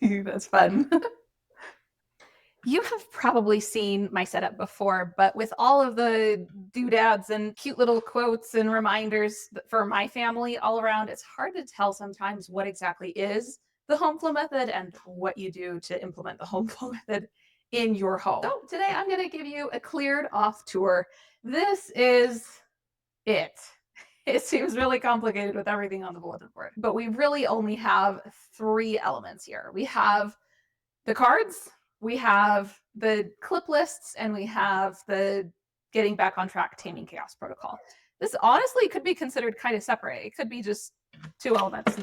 That's fun. You have probably seen my setup before, but with all of the doodads and cute little quotes and reminders for my family all around, it's hard to tell sometimes what exactly is the HomeFlow method and what you do to implement the HomeFlow method in your home. So today I'm going to give you a cleared off tour. This is it. It seems really complicated with everything on the bulletin board, but we really only have three elements here. We have the cards, we have the clip lists, and we have the getting back on track taming chaos protocol. This honestly could be considered kind of separate. It could be just two elements.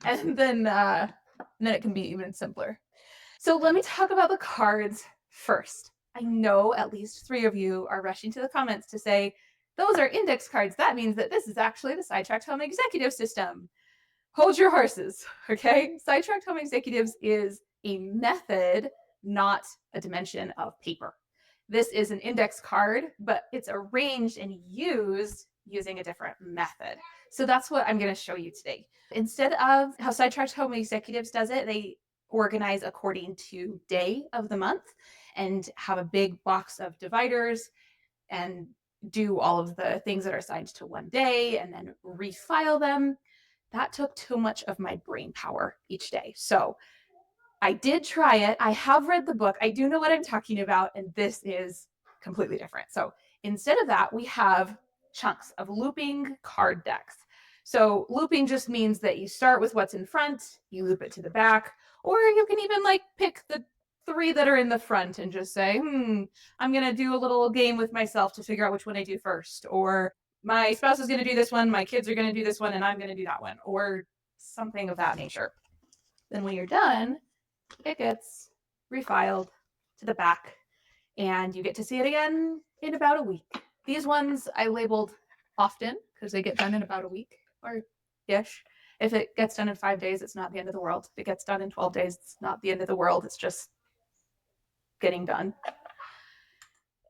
And then it can be even simpler. So let me talk about the cards first. I know at least three of you are rushing to the comments to say, those are index cards. That means that this is actually the Sidetracked Home Executive System. Hold your horses, okay? Sidetracked Home Executives is a method, not a dimension of paper. This is an index card, but it's arranged and used using a different method. So that's what I'm going to show you today. Instead of how Sidetracked Home Executives does it, they organize according to day of the month and have a big box of dividers and do all of the things that are assigned to one day and then refile them. That took too much of my brain power each day. So I did try it. I have read the book. I do know what I'm talking about, and this is completely different. So instead of that, we have chunks of looping card decks. So looping just means that you start with what's in front, you loop it to the back, or you can even like pick the three that are in the front and just say, I'm going to do a little game with myself to figure out which one I do first. Or my spouse is going to do this one, my kids are going to do this one, and I'm going to do that one, or something of that nature. Then when you're done, it gets refiled to the back, and you get to see it again in about a week. These ones I labeled often because they get done in about a week or ish. If it gets done in 5 days, it's not the end of the world. If it gets done in 12 days, it's not the end of the world. It's just getting done.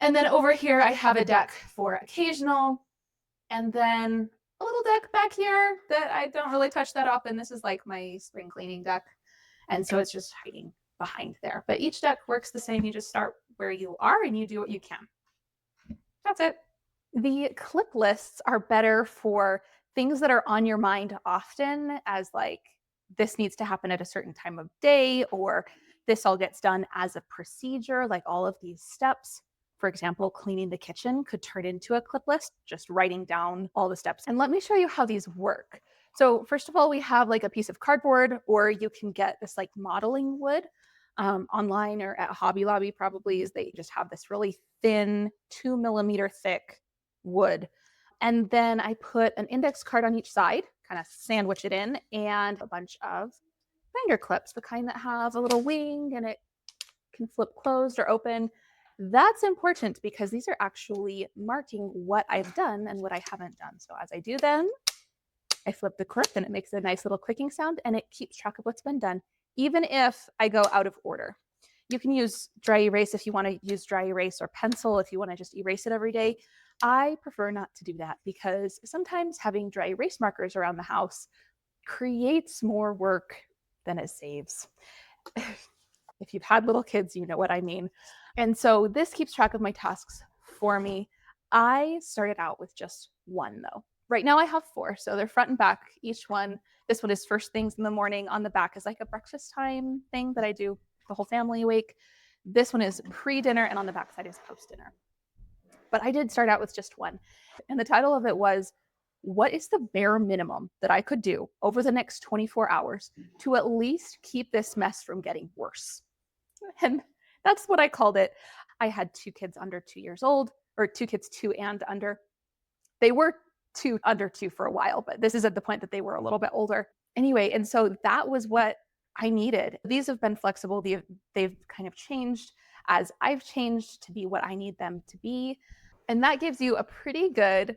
And then over here, I have a deck for occasional, and then a little deck back here that I don't really touch that up. And this is like my spring cleaning deck. And so it's just hiding behind there. But each deck works the same. You just start where you are and you do what you can. That's it. The clip lists are better for things that are on your mind often, as like this needs to happen at a certain time of day, or this all gets done as a procedure, like all of these steps. For example, cleaning the kitchen could turn into a clip list, just writing down all the steps. And let me show you how these work. So first of all, we have like a piece of cardboard, or you can get this like modeling wood online or at Hobby Lobby probably, is they just have this really thin 2 millimeter thick wood. And then I put an index card on each side, kind of sandwich it in, and a bunch of binder clips, the kind that have a little wing and it can flip closed or open. That's important because these are actually marking what I've done and what I haven't done. So as I do them, I flip the clip and it makes a nice little clicking sound, and it keeps track of what's been done, even if I go out of order. You can use dry erase if you want to use dry erase, or pencil if you want to just erase it every day. I prefer not to do that because sometimes having dry erase markers around the house creates more work than it saves. If you've had little kids, you know what I mean. And so this keeps track of my tasks for me. I started out with just one though. Right now I have four, so they're front and back, each one. This one is first things in the morning. On the back is like a breakfast time thing that I do the whole family awake. This one is pre-dinner, and on the back side is post-dinner. But I did start out with just one. And the title of it was, what is the bare minimum that I could do over the next 24 hours to at least keep this mess from getting worse? And that's what I called it. I had two kids under 2 years old, or two kids 2 and under. They were under 2 for a while, but this is at the point that they were a little bit older. Anyway, and so that was what I needed. These have been flexible. They've kind of changed as I've changed to be what I need them to be. And that gives you a pretty good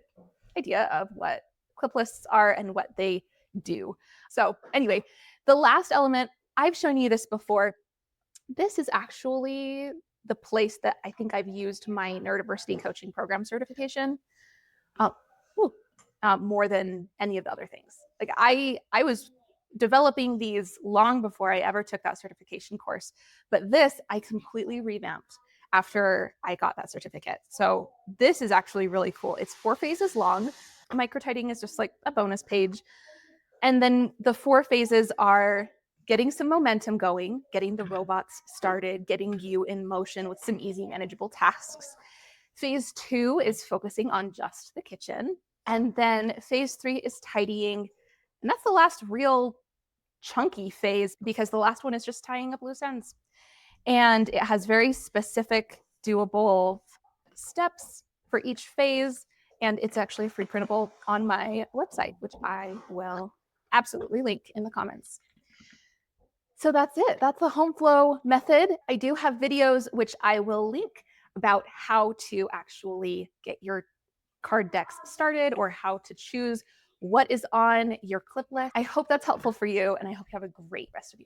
idea of what clip lists are and what they do. So anyway, the last element, I've shown you this before. This is actually the place that I think I've used my neurodiversity coaching program certification more than any of the other things. Like I was developing these long before I ever took that certification course. But this I completely revamped after I got that certificate. So this is actually really cool. It's 4 phases long. Microtiding is just like a bonus page. And then the 4 phases are getting some momentum going, getting the robots started, getting you in motion with some easy manageable tasks. Phase 2 is focusing on just the kitchen. And then phase 3 is tidying. And that's the last real chunky phase because the last one is just tying up loose ends. And it has very specific, doable steps for each phase. And it's actually a free printable on my website, which I will absolutely link in the comments. So that's it. That's the HomeFlow method. I do have videos which I will link about how to actually get your card decks started or how to choose what is on your clip list. I hope that's helpful for you, and I hope you have a great rest of your day.